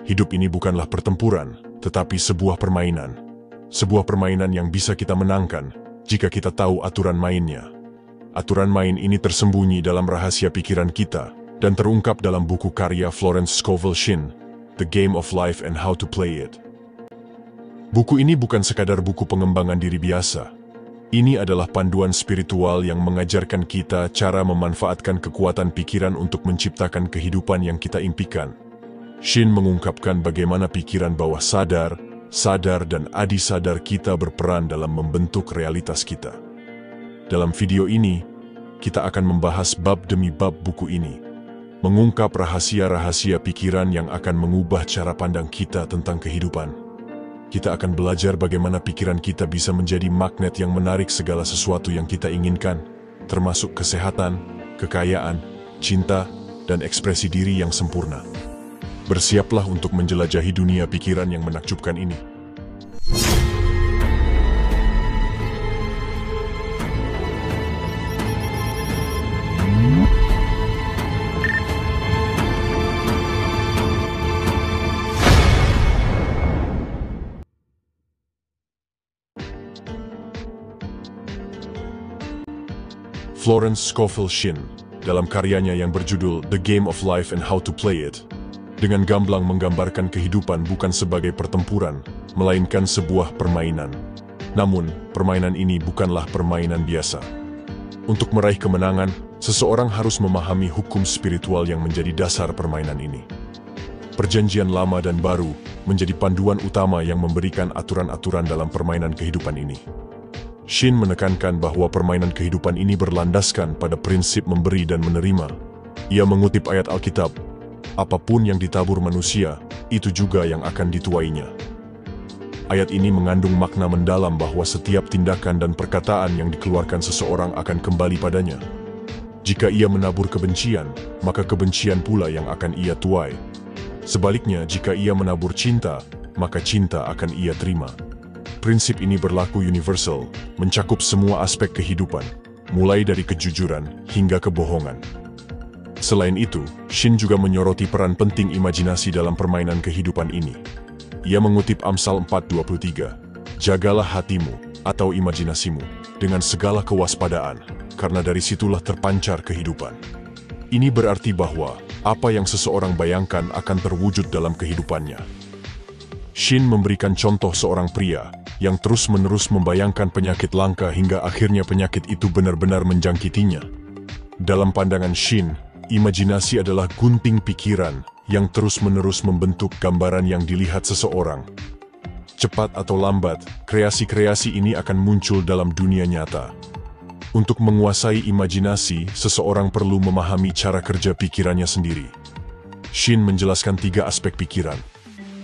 hidup ini bukanlah pertempuran, tetapi sebuah permainan. Sebuah permainan yang bisa kita menangkan jika kita tahu aturan mainnya. Aturan main ini tersembunyi dalam rahasia pikiran kita dan terungkap dalam buku karya Florence Scovel Shinn, The Game of Life and How to Play It. Buku ini bukan sekadar buku pengembangan diri biasa. Ini adalah panduan spiritual yang mengajarkan kita cara memanfaatkan kekuatan pikiran untuk menciptakan kehidupan yang kita impikan. Shinn mengungkapkan bagaimana pikiran bawah sadar, sadar dan adisadar kita berperan dalam membentuk realitas kita. Dalam video ini, kita akan membahas bab demi bab buku ini, mengungkap rahasia-rahasia pikiran yang akan mengubah cara pandang kita tentang kehidupan. Kita akan belajar bagaimana pikiran kita bisa menjadi magnet yang menarik segala sesuatu yang kita inginkan, termasuk kesehatan, kekayaan, cinta, dan ekspresi diri yang sempurna. Bersiaplah untuk menjelajahi dunia pikiran yang menakjubkan ini. Florence Scovel Shinn, dalam karyanya yang berjudul The Game of Life and How to Play It, dengan gamblang menggambarkan kehidupan bukan sebagai pertempuran, melainkan sebuah permainan. Namun, permainan ini bukanlah permainan biasa. Untuk meraih kemenangan, seseorang harus memahami hukum spiritual yang menjadi dasar permainan ini. Perjanjian Lama dan Baru menjadi panduan utama yang memberikan aturan-aturan dalam permainan kehidupan ini. Shinn menekankan bahwa permainan kehidupan ini berlandaskan pada prinsip memberi dan menerima. Ia mengutip ayat Alkitab, apapun yang ditabur manusia, itu juga yang akan dituainya. Ayat ini mengandung makna mendalam bahwa setiap tindakan dan perkataan yang dikeluarkan seseorang akan kembali padanya. Jika ia menabur kebencian, maka kebencian pula yang akan ia tuai. Sebaliknya, jika ia menabur cinta, maka cinta akan ia terima. Prinsip ini berlaku universal, mencakup semua aspek kehidupan, mulai dari kejujuran hingga kebohongan. Selain itu, Shinn juga menyoroti peran penting imajinasi dalam permainan kehidupan ini. Ia mengutip Amsal 4:23, "Jagalah hatimu atau imajinasimu dengan segala kewaspadaan, karena dari situlah terpancar kehidupan." Ini berarti bahwa apa yang seseorang bayangkan akan terwujud dalam kehidupannya. Shinn memberikan contoh seorang pria yang terus-menerus membayangkan penyakit langka hingga akhirnya penyakit itu benar-benar menjangkitinya. Dalam pandangan Shinn, imajinasi adalah gunting pikiran yang terus-menerus membentuk gambaran yang dilihat seseorang. Cepat atau lambat, kreasi-kreasi ini akan muncul dalam dunia nyata. Untuk menguasai imajinasi, seseorang perlu memahami cara kerja pikirannya sendiri. Shinn menjelaskan 3 aspek pikiran: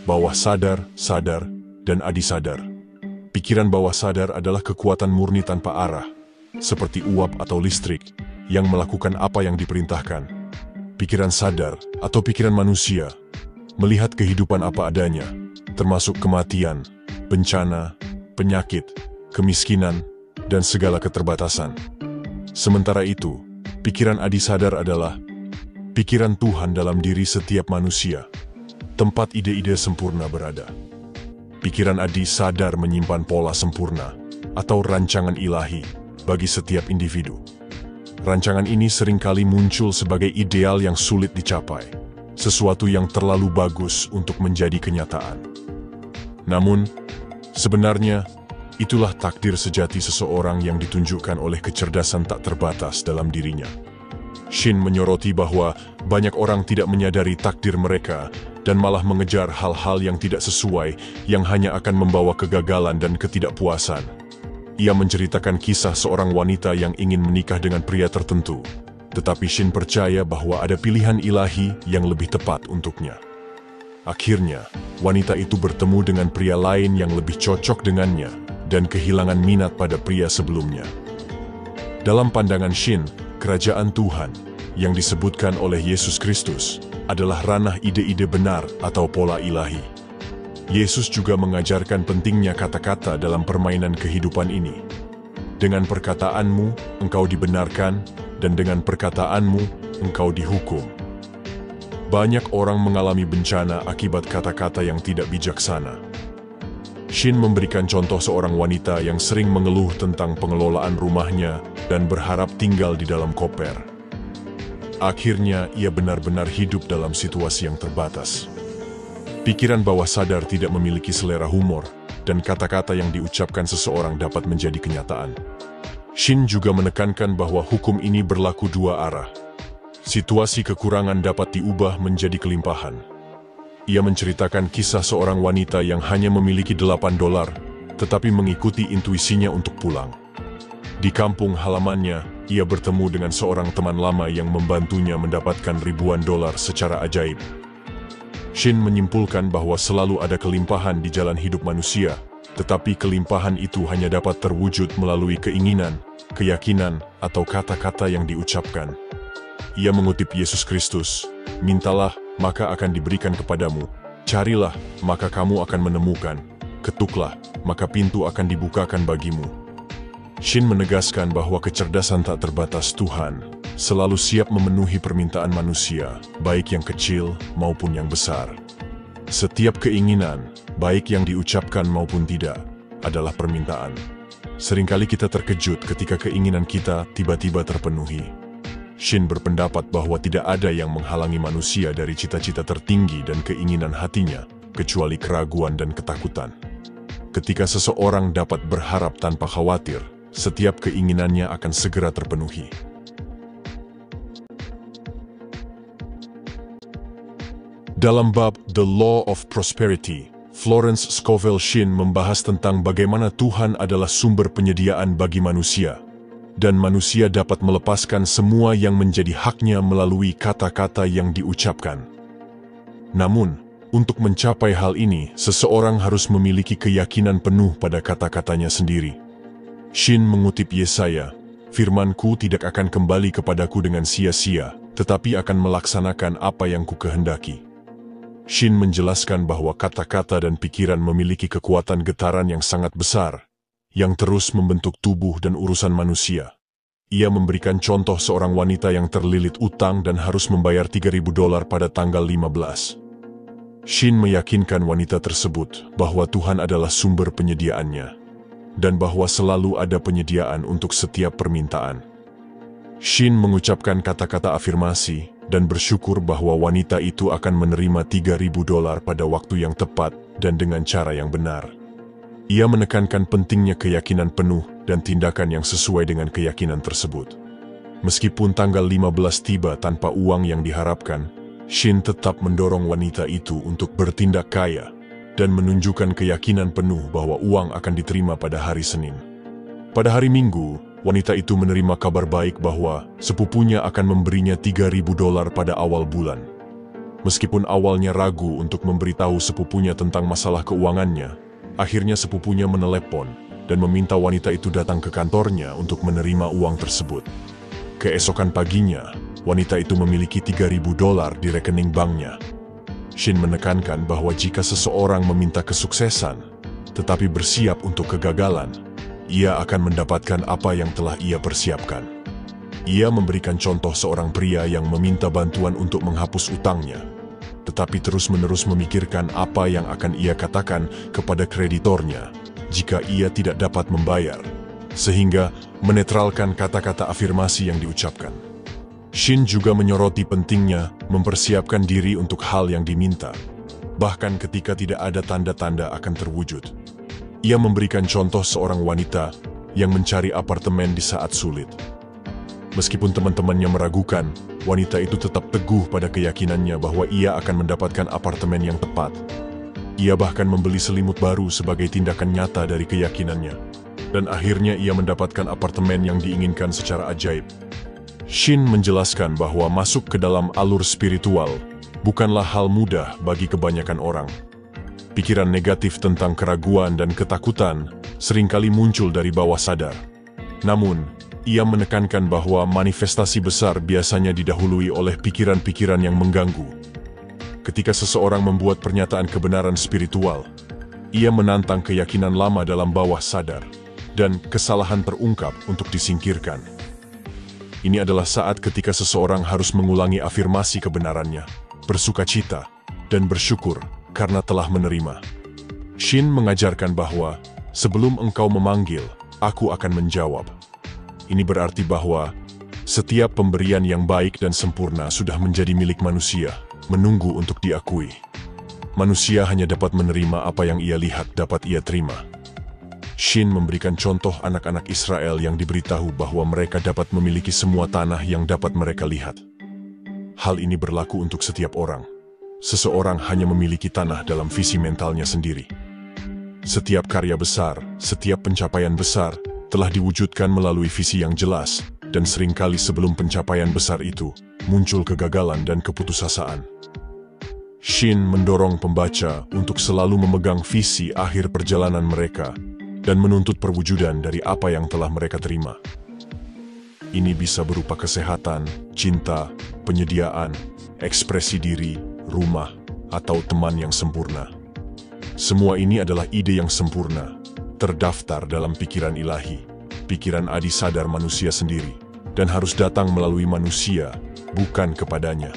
bawah sadar, sadar, dan adisadar. Pikiran bawah sadar adalah kekuatan murni tanpa arah, seperti uap atau listrik, yang melakukan apa yang diperintahkan. Pikiran sadar, atau pikiran manusia, melihat kehidupan apa adanya, termasuk kematian, bencana, penyakit, kemiskinan, dan segala keterbatasan. Sementara itu, pikiran adisadar adalah pikiran Tuhan dalam diri setiap manusia, tempat ide-ide sempurna berada. Pikiran adisadar menyimpan pola sempurna atau rancangan ilahi bagi setiap individu. Rancangan ini seringkali muncul sebagai ideal yang sulit dicapai, sesuatu yang terlalu bagus untuk menjadi kenyataan. Namun, sebenarnya itulah takdir sejati seseorang yang ditunjukkan oleh kecerdasan tak terbatas dalam dirinya. Shinn menyoroti bahwa banyak orang tidak menyadari takdir mereka dan malah mengejar hal-hal yang tidak sesuai, yang hanya akan membawa kegagalan dan ketidakpuasan. Ia menceritakan kisah seorang wanita yang ingin menikah dengan pria tertentu, tetapi Shinn percaya bahwa ada pilihan ilahi yang lebih tepat untuknya. Akhirnya, wanita itu bertemu dengan pria lain yang lebih cocok dengannya dan kehilangan minat pada pria sebelumnya. Dalam pandangan Shinn, kerajaan Tuhan yang disebutkan oleh Yesus Kristus adalah ranah ide-ide benar atau pola ilahi. Yesus juga mengajarkan pentingnya kata-kata dalam permainan kehidupan ini. Dengan perkataanmu, engkau dibenarkan, dan dengan perkataanmu, engkau dihukum. Banyak orang mengalami bencana akibat kata-kata yang tidak bijaksana. Shin memberikan contoh seorang wanita yang sering mengeluh tentang pengelolaan rumahnya dan berharap tinggal di dalam koper. Akhirnya, ia benar-benar hidup dalam situasi yang terbatas. Pikiran bawah sadar tidak memiliki selera humor, dan kata-kata yang diucapkan seseorang dapat menjadi kenyataan. Shin juga menekankan bahwa hukum ini berlaku dua arah. Situasi kekurangan dapat diubah menjadi kelimpahan. Ia menceritakan kisah seorang wanita yang hanya memiliki $8, tetapi mengikuti intuisinya untuk pulang. Di kampung halamannya, ia bertemu dengan seorang teman lama yang membantunya mendapatkan ribuan dolar secara ajaib. Shin menyimpulkan bahwa selalu ada kelimpahan di jalan hidup manusia, tetapi kelimpahan itu hanya dapat terwujud melalui keinginan, keyakinan, atau kata-kata yang diucapkan. Ia mengutip Yesus Kristus, "Mintalah, maka akan diberikan kepadamu. Carilah, maka kamu akan menemukan. Ketuklah, maka pintu akan dibukakan bagimu." Shin menegaskan bahwa kecerdasan tak terbatas Tuhan selalu siap memenuhi permintaan manusia, baik yang kecil maupun yang besar. Setiap keinginan, baik yang diucapkan maupun tidak, adalah permintaan. Seringkali kita terkejut ketika keinginan kita tiba-tiba terpenuhi. Shin berpendapat bahwa tidak ada yang menghalangi manusia dari cita-cita tertinggi dan keinginan hatinya, kecuali keraguan dan ketakutan. Ketika seseorang dapat berharap tanpa khawatir, setiap keinginannya akan segera terpenuhi. Dalam bab The Law of Prosperity, Florence Scovel Shinn membahas tentang bagaimana Tuhan adalah sumber penyediaan bagi manusia, dan manusia dapat melepaskan semua yang menjadi haknya melalui kata-kata yang diucapkan. Namun, untuk mencapai hal ini, seseorang harus memiliki keyakinan penuh pada kata-katanya sendiri. Shin mengutip Yesaya, "Firman-Ku tidak akan kembali kepadaku dengan sia-sia, tetapi akan melaksanakan apa yang Kukehendaki." Shin menjelaskan bahwa kata-kata dan pikiran memiliki kekuatan getaran yang sangat besar, yang terus membentuk tubuh dan urusan manusia. Ia memberikan contoh seorang wanita yang terlilit utang dan harus membayar $3.000 pada tanggal 15. Shin meyakinkan wanita tersebut bahwa Tuhan adalah sumber penyediaannya, dan bahwa selalu ada penyediaan untuk setiap permintaan. Shin mengucapkan kata-kata afirmasi dan bersyukur bahwa wanita itu akan menerima $3.000 pada waktu yang tepat dan dengan cara yang benar. Ia menekankan pentingnya keyakinan penuh dan tindakan yang sesuai dengan keyakinan tersebut. Meskipun tanggal 15 tiba tanpa uang yang diharapkan, Shin tetap mendorong wanita itu untuk bertindak kaya dan menunjukkan keyakinan penuh bahwa uang akan diterima pada hari Senin. Pada hari Minggu, wanita itu menerima kabar baik bahwa sepupunya akan memberinya $3.000 pada awal bulan. Meskipun awalnya ragu untuk memberitahu sepupunya tentang masalah keuangannya, akhirnya sepupunya menelepon dan meminta wanita itu datang ke kantornya untuk menerima uang tersebut. Keesokan paginya, wanita itu memiliki $3.000 di rekening banknya. Shin menekankan bahwa jika seseorang meminta kesuksesan, tetapi bersiap untuk kegagalan, ia akan mendapatkan apa yang telah ia persiapkan. Ia memberikan contoh seorang pria yang meminta bantuan untuk menghapus utangnya, tetapi terus-menerus memikirkan apa yang akan ia katakan kepada kreditornya jika ia tidak dapat membayar, sehingga menetralkan kata-kata afirmasi yang diucapkan. Shin juga menyoroti pentingnya mempersiapkan diri untuk hal yang diminta, bahkan ketika tidak ada tanda-tanda akan terwujud. Ia memberikan contoh seorang wanita yang mencari apartemen di saat sulit. Meskipun teman-temannya meragukan, wanita itu tetap teguh pada keyakinannya bahwa ia akan mendapatkan apartemen yang tepat. Ia bahkan membeli selimut baru sebagai tindakan nyata dari keyakinannya. Dan akhirnya ia mendapatkan apartemen yang diinginkan secara ajaib. Shin menjelaskan bahwa masuk ke dalam alur spiritual bukanlah hal mudah bagi kebanyakan orang. Pikiran negatif tentang keraguan dan ketakutan seringkali muncul dari bawah sadar. Namun, ia menekankan bahwa manifestasi besar biasanya didahului oleh pikiran-pikiran yang mengganggu. Ketika seseorang membuat pernyataan kebenaran spiritual, ia menantang keyakinan lama dalam bawah sadar, dan kesalahan terungkap untuk disingkirkan. Ini adalah saat ketika seseorang harus mengulangi afirmasi kebenarannya. bersukacita, dan bersyukur karena telah menerima. Shin mengajarkan bahwa, sebelum engkau memanggil, aku akan menjawab. Ini berarti bahwa, setiap pemberian yang baik dan sempurna sudah menjadi milik manusia, menunggu untuk diakui. Manusia hanya dapat menerima apa yang ia lihat dapat ia terima. Shin memberikan contoh anak-anak Israel yang diberitahu bahwa mereka dapat memiliki semua tanah yang dapat mereka lihat. Hal ini berlaku untuk setiap orang. Seseorang hanya memiliki tanah dalam visi mentalnya sendiri. Setiap karya besar, setiap pencapaian besar, telah diwujudkan melalui visi yang jelas, dan seringkali sebelum pencapaian besar itu, muncul kegagalan dan keputusasaan. Shin mendorong pembaca untuk selalu memegang visi akhir perjalanan mereka, dan menuntut perwujudan dari apa yang telah mereka terima. Ini bisa berupa kesehatan, cinta, penyediaan, ekspresi diri, rumah, atau teman yang sempurna. Semua ini adalah ide yang sempurna, terdaftar dalam pikiran ilahi, pikiran adi sadar manusia sendiri, dan harus datang melalui manusia, bukan kepadanya.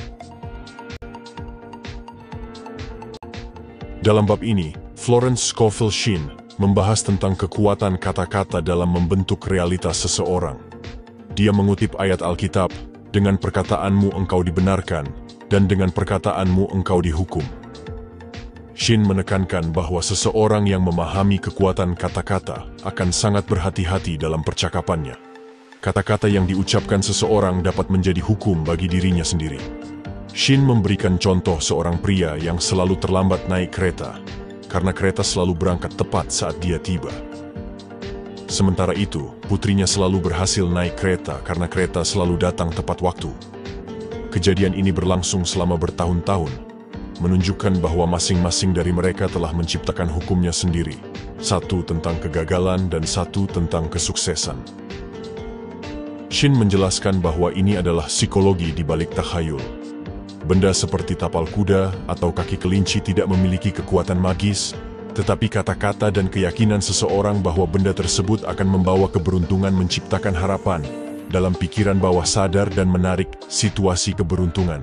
Dalam bab ini, Florence Scofield Shinn membahas tentang kekuatan kata-kata dalam membentuk realitas seseorang. Dia mengutip ayat Alkitab, dengan perkataanmu engkau dibenarkan, dan dengan perkataanmu engkau dihukum. Shinn menekankan bahwa seseorang yang memahami kekuatan kata-kata akan sangat berhati-hati dalam percakapannya. Kata-kata yang diucapkan seseorang dapat menjadi hukum bagi dirinya sendiri. Shinn memberikan contoh seorang pria yang selalu terlambat naik kereta, karena kereta selalu berangkat tepat saat dia tiba. Sementara itu, putrinya selalu berhasil naik kereta karena kereta selalu datang tepat waktu. Kejadian ini berlangsung selama bertahun-tahun, menunjukkan bahwa masing-masing dari mereka telah menciptakan hukumnya sendiri, satu tentang kegagalan dan satu tentang kesuksesan. Shinn menjelaskan bahwa ini adalah psikologi di balik takhayul. Benda seperti tapal kuda atau kaki kelinci tidak memiliki kekuatan magis, tetapi kata-kata dan keyakinan seseorang bahwa benda tersebut akan membawa keberuntungan menciptakan harapan dalam pikiran bawah sadar dan menarik situasi keberuntungan.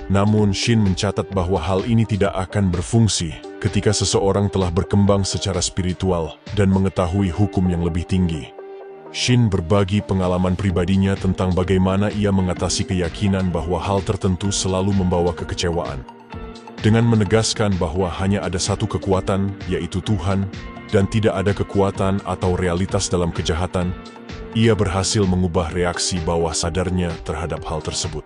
Namun Shinn mencatat bahwa hal ini tidak akan berfungsi ketika seseorang telah berkembang secara spiritual dan mengetahui hukum yang lebih tinggi. Shinn berbagi pengalaman pribadinya tentang bagaimana ia mengatasi keyakinan bahwa hal tertentu selalu membawa kekecewaan. Dengan menegaskan bahwa hanya ada satu kekuatan, yaitu Tuhan, dan tidak ada kekuatan atau realitas dalam kejahatan, ia berhasil mengubah reaksi bawah sadarnya terhadap hal tersebut.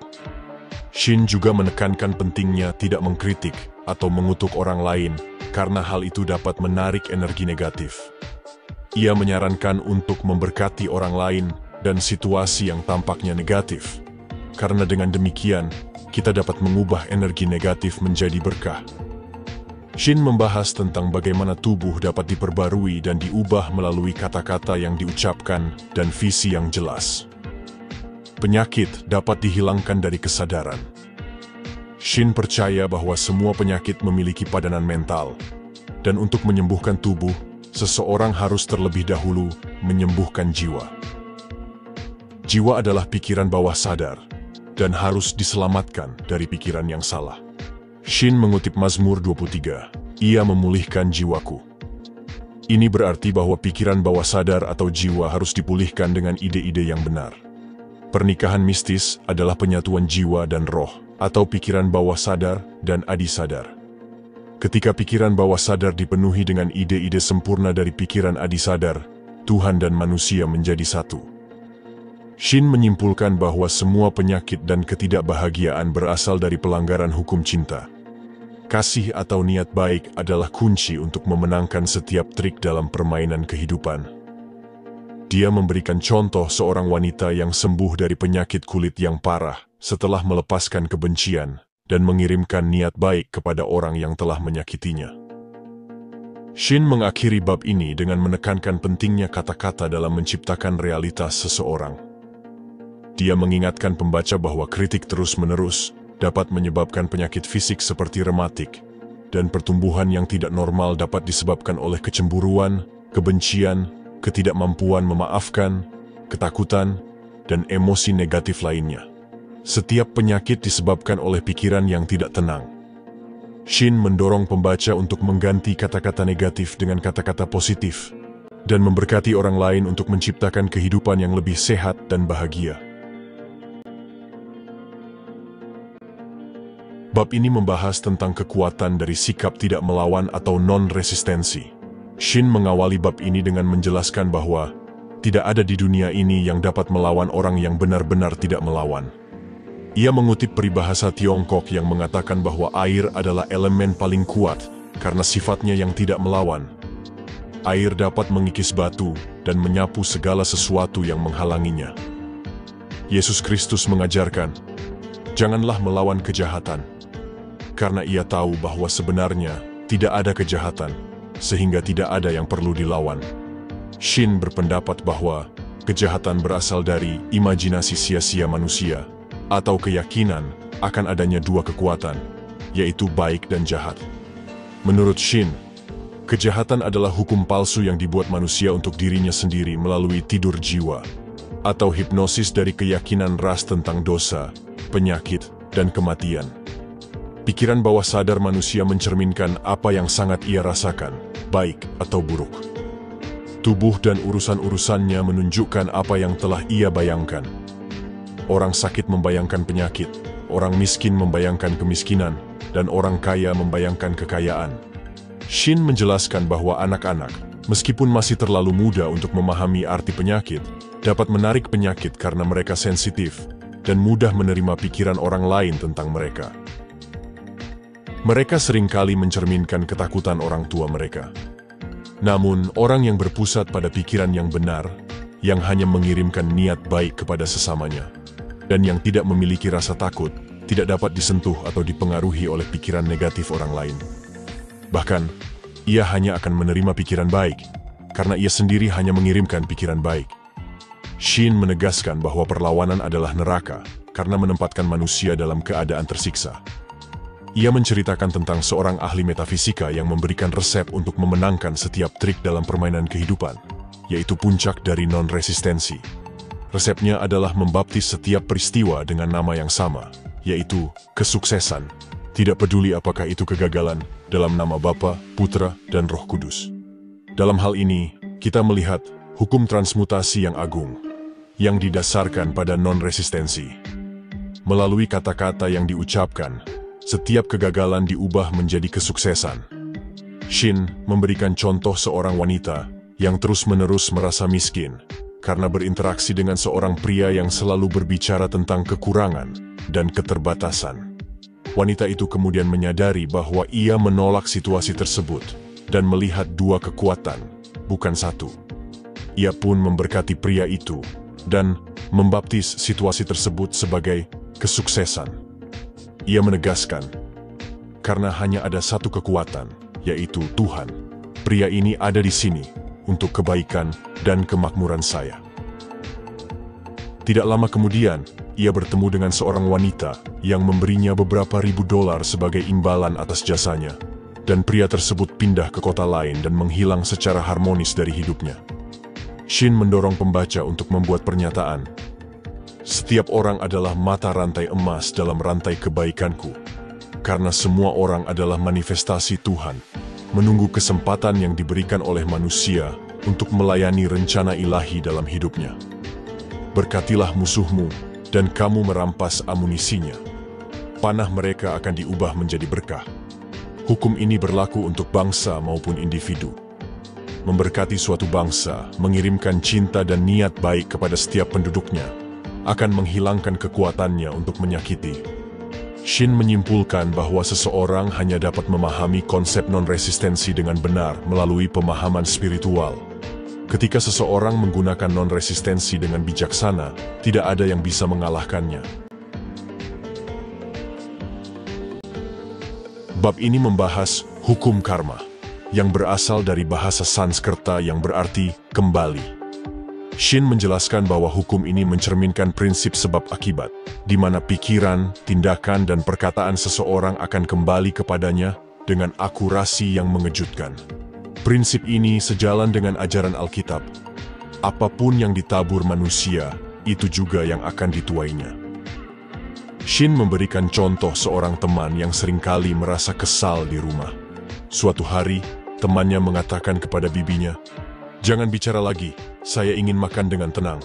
Shinn juga menekankan pentingnya tidak mengkritik atau mengutuk orang lain, karena hal itu dapat menarik energi negatif. Ia menyarankan untuk memberkati orang lain dan situasi yang tampaknya negatif, karena dengan demikian, kita dapat mengubah energi negatif menjadi berkah. Shinn membahas tentang bagaimana tubuh dapat diperbarui dan diubah melalui kata-kata yang diucapkan dan visi yang jelas. Penyakit dapat dihilangkan dari kesadaran. Shinn percaya bahwa semua penyakit memiliki padanan mental, dan untuk menyembuhkan tubuh, seseorang harus terlebih dahulu menyembuhkan jiwa. Jiwa adalah pikiran bawah sadar, dan harus diselamatkan dari pikiran yang salah. Shinn mengutip Mazmur 23, "Ia memulihkan jiwaku." Ini berarti bahwa pikiran bawah sadar atau jiwa harus dipulihkan dengan ide-ide yang benar. Pernikahan mistis adalah penyatuan jiwa dan roh, atau pikiran bawah sadar dan adi sadar. Ketika pikiran bawah sadar dipenuhi dengan ide-ide sempurna dari pikiran adi sadar, Tuhan dan manusia menjadi satu. Shinn menyimpulkan bahwa semua penyakit dan ketidakbahagiaan berasal dari pelanggaran hukum cinta. Kasih atau niat baik adalah kunci untuk memenangkan setiap trik dalam permainan kehidupan. Dia memberikan contoh seorang wanita yang sembuh dari penyakit kulit yang parah setelah melepaskan kebencian dan mengirimkan niat baik kepada orang yang telah menyakitinya. Shinn mengakhiri bab ini dengan menekankan pentingnya kata-kata dalam menciptakan realitas seseorang. Dia mengingatkan pembaca bahwa kritik terus-menerus dapat menyebabkan penyakit fisik seperti rematik, dan pertumbuhan yang tidak normal dapat disebabkan oleh kecemburuan, kebencian, ketidakmampuan memaafkan, ketakutan, dan emosi negatif lainnya. Setiap penyakit disebabkan oleh pikiran yang tidak tenang. Shin mendorong pembaca untuk mengganti kata-kata negatif dengan kata-kata positif, dan memberkati orang lain untuk menciptakan kehidupan yang lebih sehat dan bahagia. Bab ini membahas tentang kekuatan dari sikap tidak melawan atau non-resistensi. Shin mengawali bab ini dengan menjelaskan bahwa tidak ada di dunia ini yang dapat melawan orang yang benar-benar tidak melawan. Ia mengutip peribahasa Tiongkok yang mengatakan bahwa air adalah elemen paling kuat karena sifatnya yang tidak melawan. Air dapat mengikis batu dan menyapu segala sesuatu yang menghalanginya. Yesus Kristus mengajarkan, janganlah melawan kejahatan, karena ia tahu bahwa sebenarnya tidak ada kejahatan, sehingga tidak ada yang perlu dilawan. Shin berpendapat bahwa kejahatan berasal dari imajinasi sia-sia manusia, atau keyakinan akan adanya dua kekuatan, yaitu baik dan jahat. Menurut Shin, kejahatan adalah hukum palsu yang dibuat manusia untuk dirinya sendiri melalui tidur jiwa, atau hipnosis dari keyakinan ras tentang dosa, penyakit, dan kematian. Pikiran bawah sadar manusia mencerminkan apa yang sangat ia rasakan, baik atau buruk. Tubuh dan urusan-urusannya menunjukkan apa yang telah ia bayangkan. Orang sakit membayangkan penyakit, orang miskin membayangkan kemiskinan, dan orang kaya membayangkan kekayaan. Shin menjelaskan bahwa anak-anak, meskipun masih terlalu muda untuk memahami arti penyakit, dapat menarik penyakit karena mereka sensitif dan mudah menerima pikiran orang lain tentang mereka. Mereka seringkali mencerminkan ketakutan orang tua mereka. Namun, orang yang berpusat pada pikiran yang benar, yang hanya mengirimkan niat baik kepada sesamanya, dan yang tidak memiliki rasa takut, tidak dapat disentuh atau dipengaruhi oleh pikiran negatif orang lain. Bahkan, ia hanya akan menerima pikiran baik, karena ia sendiri hanya mengirimkan pikiran baik. Shin menegaskan bahwa perlawanan adalah neraka, karena menempatkan manusia dalam keadaan tersiksa. Ia menceritakan tentang seorang ahli metafisika yang memberikan resep untuk memenangkan setiap trik dalam permainan kehidupan, yaitu puncak dari non-resistensi. Resepnya adalah membaptis setiap peristiwa dengan nama yang sama, yaitu kesuksesan. Tidak peduli apakah itu kegagalan, dalam nama Bapa, Putra, dan Roh Kudus. Dalam hal ini, kita melihat hukum transmutasi yang agung, yang didasarkan pada non-resistensi. Melalui kata-kata yang diucapkan, setiap kegagalan diubah menjadi kesuksesan. Shin memberikan contoh seorang wanita yang terus-menerus merasa miskin, karena berinteraksi dengan seorang pria yang selalu berbicara tentang kekurangan dan keterbatasan. Wanita itu kemudian menyadari bahwa ia menolak situasi tersebut dan melihat dua kekuatan, bukan satu. Ia pun memberkati pria itu dan membaptis situasi tersebut sebagai kesuksesan. Ia menegaskan, karena hanya ada satu kekuatan, yaitu Tuhan. Pria ini ada di sini untuk kebaikan dan kemakmuran saya. Tidak lama kemudian, ia bertemu dengan seorang wanita yang memberinya beberapa ribu dolar sebagai imbalan atas jasanya, dan pria tersebut pindah ke kota lain dan menghilang secara harmonis dari hidupnya. Shin mendorong pembaca untuk membuat pernyataan, setiap orang adalah mata rantai emas dalam rantai kebaikanku, karena semua orang adalah manifestasi Tuhan, menunggu kesempatan yang diberikan oleh manusia untuk melayani rencana ilahi dalam hidupnya. Berkatilah musuhmu, dan kamu merampas amunisinya. Panah mereka akan diubah menjadi berkah. Hukum ini berlaku untuk bangsa maupun individu. Memberkati suatu bangsa, mengirimkan cinta dan niat baik kepada setiap penduduknya, akan menghilangkan kekuatannya untuk menyakiti. Shin menyimpulkan bahwa seseorang hanya dapat memahami konsep non-resistensi dengan benar melalui pemahaman spiritual. Ketika seseorang menggunakan non-resistensi dengan bijaksana, tidak ada yang bisa mengalahkannya. Bab ini membahas hukum karma, yang berasal dari bahasa Sanskerta yang berarti kembali. Shin menjelaskan bahwa hukum ini mencerminkan prinsip sebab akibat, di mana pikiran, tindakan, dan perkataan seseorang akan kembali kepadanya dengan akurasi yang mengejutkan. Prinsip ini sejalan dengan ajaran Alkitab. Apapun yang ditabur manusia, itu juga yang akan dituainya. Shin memberikan contoh seorang teman yang seringkali merasa kesal di rumah. Suatu hari, temannya mengatakan kepada bibinya, "Jangan bicara lagi, saya ingin makan dengan tenang."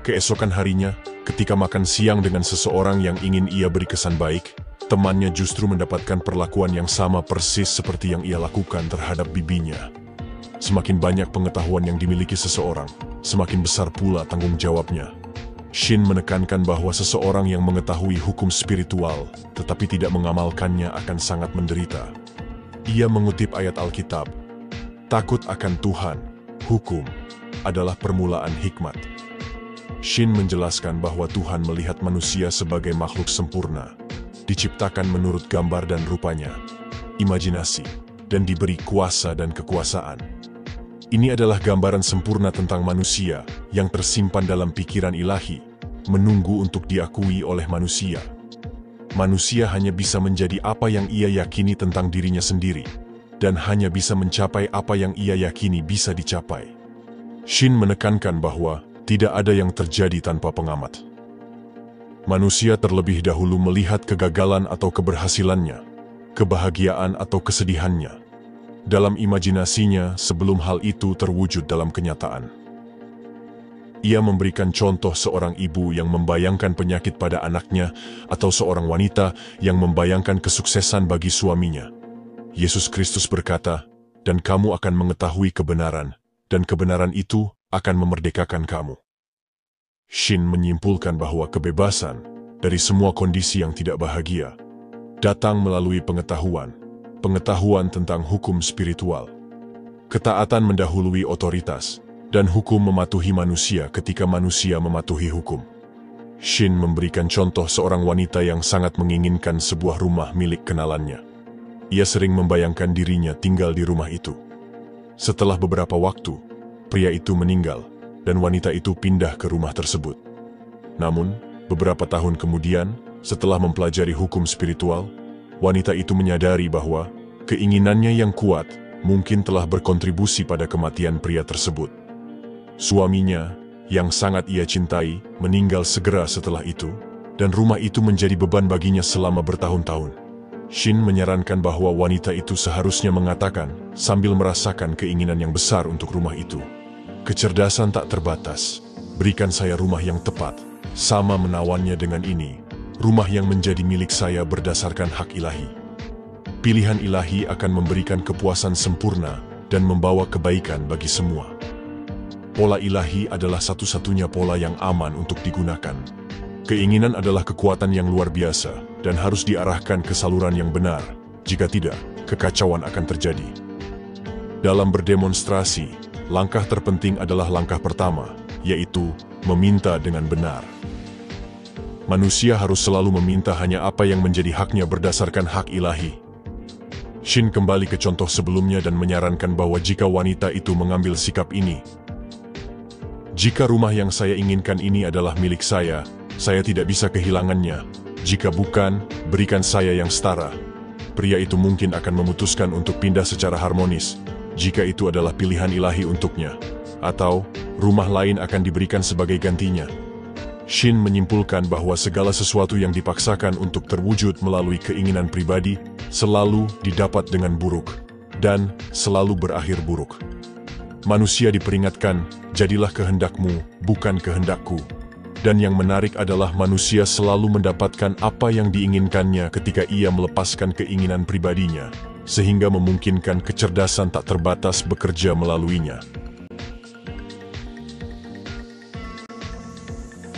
Keesokan harinya, ketika makan siang dengan seseorang yang ingin ia beri kesan baik, temannya justru mendapatkan perlakuan yang sama persis seperti yang ia lakukan terhadap bibinya. Semakin banyak pengetahuan yang dimiliki seseorang, semakin besar pula tanggung jawabnya. Shin menekankan bahwa seseorang yang mengetahui hukum spiritual tetapi tidak mengamalkannya akan sangat menderita. Ia mengutip ayat Alkitab, "Takut akan Tuhan, hukum, adalah permulaan hikmat." Shin menjelaskan bahwa Tuhan melihat manusia sebagai makhluk sempurna, diciptakan menurut gambar dan rupanya, imajinasi, dan diberi kuasa dan kekuasaan. Ini adalah gambaran sempurna tentang manusia yang tersimpan dalam pikiran ilahi, menunggu untuk diakui oleh manusia. Manusia hanya bisa menjadi apa yang ia yakini tentang dirinya sendiri, dan hanya bisa mencapai apa yang ia yakini bisa dicapai. Shin menekankan bahwa tidak ada yang terjadi tanpa pengamat. Manusia terlebih dahulu melihat kegagalan atau keberhasilannya, kebahagiaan atau kesedihannya, dalam imajinasinya sebelum hal itu terwujud dalam kenyataan. Ia memberikan contoh seorang ibu yang membayangkan penyakit pada anaknya atau seorang wanita yang membayangkan kesuksesan bagi suaminya. Yesus Kristus berkata, "Dan kamu akan mengetahui kebenaran, dan kebenaran itu akan memerdekakan kamu." Shin menyimpulkan bahwa kebebasan dari semua kondisi yang tidak bahagia datang melalui pengetahuan tentang hukum spiritual. Ketaatan mendahului otoritas, dan hukum mematuhi manusia ketika manusia mematuhi hukum. Shin memberikan contoh seorang wanita yang sangat menginginkan sebuah rumah milik kenalannya. Ia sering membayangkan dirinya tinggal di rumah itu. Setelah beberapa waktu, pria itu meninggal, dan wanita itu pindah ke rumah tersebut. Namun, beberapa tahun kemudian, setelah mempelajari hukum spiritual, wanita itu menyadari bahwa keinginannya yang kuat mungkin telah berkontribusi pada kematian pria tersebut. Suaminya, yang sangat ia cintai, meninggal segera setelah itu, dan rumah itu menjadi beban baginya selama bertahun-tahun. Shin menyarankan bahwa wanita itu seharusnya mengatakan, sambil merasakan keinginan yang besar untuk rumah itu, "Kecerdasan tak terbatas, berikan saya rumah yang tepat, sama menawannya dengan ini, rumah yang menjadi milik saya berdasarkan hak ilahi." Pilihan ilahi akan memberikan kepuasan sempurna dan membawa kebaikan bagi semua. Pola ilahi adalah satu-satunya pola yang aman untuk digunakan. Keinginan adalah kekuatan yang luar biasa dan harus diarahkan ke saluran yang benar. Jika tidak, kekacauan akan terjadi. Dalam berdemonstrasi, langkah terpenting adalah langkah pertama, yaitu meminta dengan benar. Manusia harus selalu meminta hanya apa yang menjadi haknya berdasarkan hak ilahi. Shin kembali ke contoh sebelumnya dan menyarankan bahwa jika wanita itu mengambil sikap ini, "Jika rumah yang saya inginkan ini adalah milik saya tidak bisa kehilangannya. Jika bukan, berikan saya yang setara." Pria itu mungkin akan memutuskan untuk pindah secara harmonis, jika itu adalah pilihan ilahi untuknya, atau rumah lain akan diberikan sebagai gantinya. Shin menyimpulkan bahwa segala sesuatu yang dipaksakan untuk terwujud melalui keinginan pribadi selalu didapat dengan buruk, dan selalu berakhir buruk. Manusia diperingatkan, "Jadilah kehendakmu, bukan kehendakku." Dan yang menarik adalah manusia selalu mendapatkan apa yang diinginkannya ketika ia melepaskan keinginan pribadinya, sehingga memungkinkan kecerdasan tak terbatas bekerja melaluinya.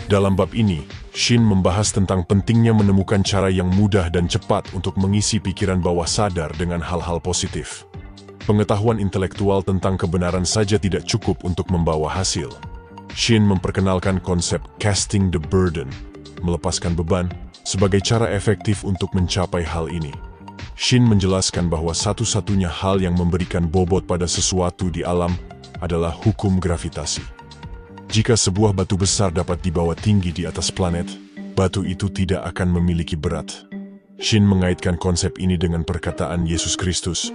Dalam bab ini, Shin membahas tentang pentingnya menemukan cara yang mudah dan cepat untuk mengisi pikiran bawah sadar dengan hal-hal positif. Pengetahuan intelektual tentang kebenaran saja tidak cukup untuk membawa hasil. Shin memperkenalkan konsep casting the burden, melepaskan beban, sebagai cara efektif untuk mencapai hal ini. Shin menjelaskan bahwa satu-satunya hal yang memberikan bobot pada sesuatu di alam adalah hukum gravitasi. Jika sebuah batu besar dapat dibawa tinggi di atas planet, batu itu tidak akan memiliki berat. Shin mengaitkan konsep ini dengan perkataan Yesus Kristus,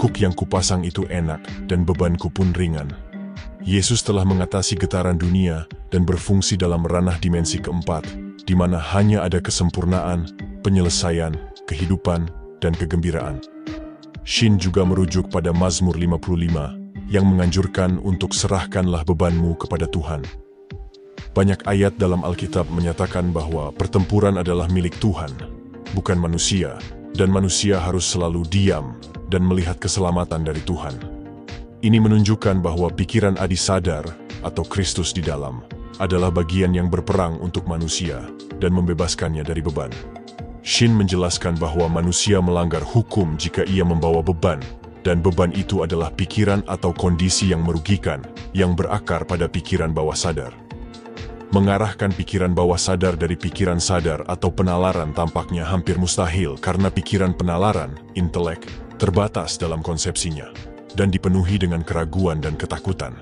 "Kuk yang kupasang itu enak, dan bebanku pun ringan." Yesus telah mengatasi getaran dunia dan berfungsi dalam ranah dimensi keempat, di mana hanya ada kesempurnaan, penyelesaian, kehidupan, dan kegembiraan. Shin juga merujuk pada Mazmur 55 yang menganjurkan untuk serahkanlah bebanmu kepada Tuhan. Banyak ayat dalam Alkitab menyatakan bahwa pertempuran adalah milik Tuhan, bukan manusia, dan manusia harus selalu diam dan melihat keselamatan dari Tuhan. Ini menunjukkan bahwa pikiran adisadar atau Kristus di dalam adalah bagian yang berperang untuk manusia dan membebaskannya dari beban. Shin menjelaskan bahwa manusia melanggar hukum jika ia membawa beban, dan beban itu adalah pikiran atau kondisi yang merugikan yang berakar pada pikiran bawah sadar. Mengarahkan pikiran bawah sadar dari pikiran sadar atau penalaran tampaknya hampir mustahil karena pikiran penalaran, intelek, terbatas dalam konsepsinya dan dipenuhi dengan keraguan dan ketakutan.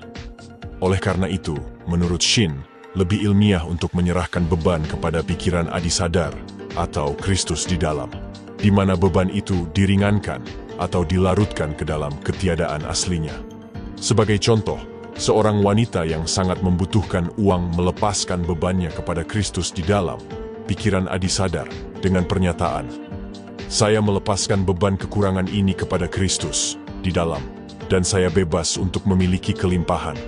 Oleh karena itu, menurut Shin, lebih ilmiah untuk menyerahkan beban kepada pikiran adisadar atau Kristus di dalam, di mana beban itu diringankan atau dilarutkan ke dalam ketiadaan aslinya. Sebagai contoh, seorang wanita yang sangat membutuhkan uang melepaskan bebannya kepada Kristus di dalam pikiran adisadar dengan pernyataan, "Saya melepaskan beban kekurangan ini kepada Kristus di dalam, dan saya bebas untuk memiliki kelimpahan."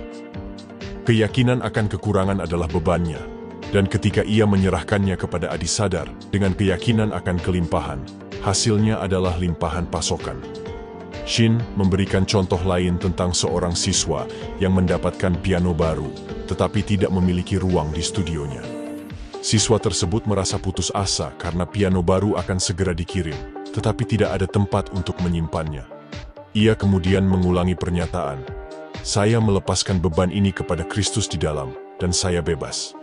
Keyakinan akan kekurangan adalah bebannya, dan ketika ia menyerahkannya kepada adisadar dengan keyakinan akan kelimpahan, hasilnya adalah limpahan pasokan. Shin memberikan contoh lain tentang seorang siswa yang mendapatkan piano baru, tetapi tidak memiliki ruang di studionya. Siswa tersebut merasa putus asa karena piano baru akan segera dikirim, tetapi tidak ada tempat untuk menyimpannya. Ia kemudian mengulangi pernyataan, "Saya melepaskan beban ini kepada Kristus di dalam, dan saya bebas."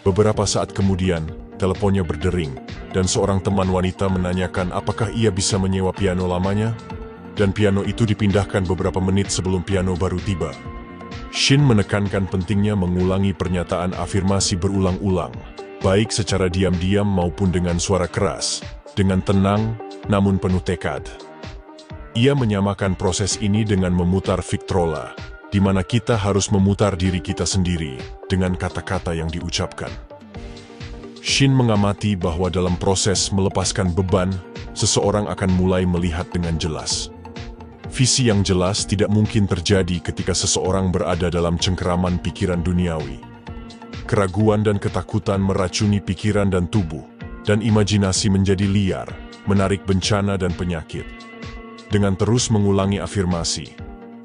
Beberapa saat kemudian, teleponnya berdering, dan seorang teman wanita menanyakan apakah ia bisa menyewa piano lamanya, dan piano itu dipindahkan beberapa menit sebelum piano baru tiba. Shin menekankan pentingnya mengulangi pernyataan afirmasi berulang-ulang, baik secara diam-diam maupun dengan suara keras, dengan tenang namun penuh tekad. Ia menyamakan proses ini dengan memutar Victrola, di mana kita harus memutar diri kita sendiri dengan kata-kata yang diucapkan. Shin mengamati bahwa dalam proses melepaskan beban, seseorang akan mulai melihat dengan jelas. Visi yang jelas tidak mungkin terjadi ketika seseorang berada dalam cengkeraman pikiran duniawi. Keraguan dan ketakutan meracuni pikiran dan tubuh, dan imajinasi menjadi liar, menarik bencana dan penyakit. Dengan terus mengulangi afirmasi,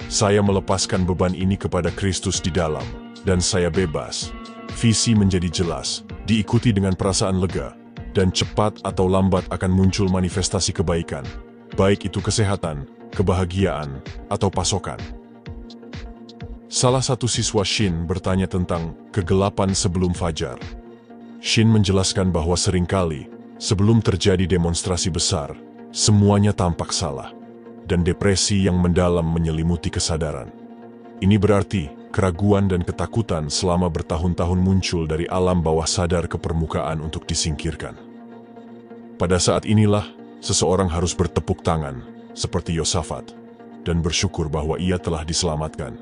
"Saya melepaskan beban ini kepada Kristus di dalam, dan saya bebas," visi menjadi jelas, diikuti dengan perasaan lega, dan cepat atau lambat akan muncul manifestasi kebaikan, baik itu kesehatan, kebahagiaan, atau pasokan. Salah satu siswa Shin bertanya tentang kegelapan sebelum fajar. Shin menjelaskan bahwa seringkali, sebelum terjadi demonstrasi besar, semuanya tampak salah, dan depresi yang mendalam menyelimuti kesadaran. Ini berarti keraguan dan ketakutan selama bertahun-tahun muncul dari alam bawah sadar ke permukaan untuk disingkirkan. Pada saat inilah, seseorang harus bertepuk tangan, seperti Yosafat, dan bersyukur bahwa ia telah diselamatkan,